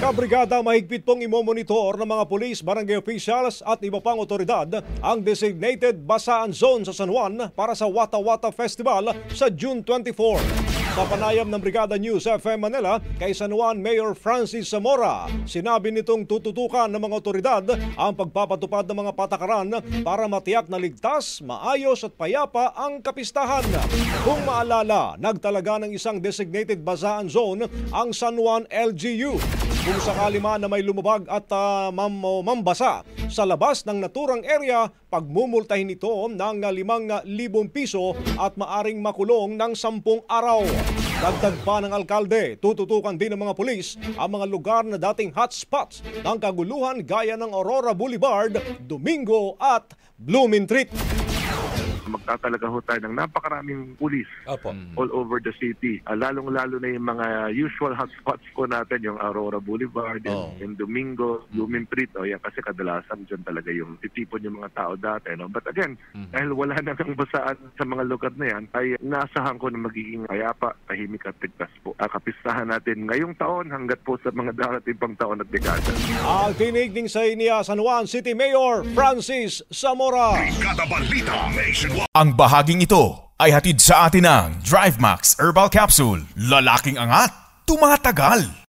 Kabrigada, mahigpit pong imomonitor ng mga pulis, barangay officials at iba pang otoridad ang designated basaan zone sa San Juan para sa Wata Wata Festival sa June 24. Sa panayam ng Brigada News FM Manila kay San Juan Mayor Francis Zamora, sinabi nitong tututukan ng mga otoridad ang pagpapatupad ng mga patakaran para matiyak na ligtas, maayos at payapa ang kapistahan. Kung maalala, nagtalaga ng isang designated basaan zone ang San Juan LGU. Kung sakali man na may lumubag at mambasa sa labas ng naturang area, pagmumultahin ito ng 5,000 piso at maaring makulong ng 10 araw. Dagdag pa ng alkalde, tututukan din ng mga pulis ang mga lugar na dating hotspots ng kaguluhan gaya ng Aurora Boulevard, Domingo at Blumentritt. Magtatalaga ho tayo ng napakaraming pulis all over the city. Lalong-lalo na yung mga usual hotspots po natin, yung Aurora Boulevard, yung Domingo, Blumentritt. Yan kasi kadalasan dyan talaga yung titipon yung mga tao dati. No? But again, dahil wala na ng basaan sa mga lugar na yan, ay naasahan ko na magiging payapa, tahimik at tigtas po. Kapistahan natin ngayong taon hanggat po sa mga darating pang taon at dekada. Ang tinigning sa inya San Juan City Mayor Francis Zamora. Brigada Balita Nationwide. Ang bahaging ito ay hatid sa atin ng DriveMax Herbal Capsule. Lalaking angat, tumatagal.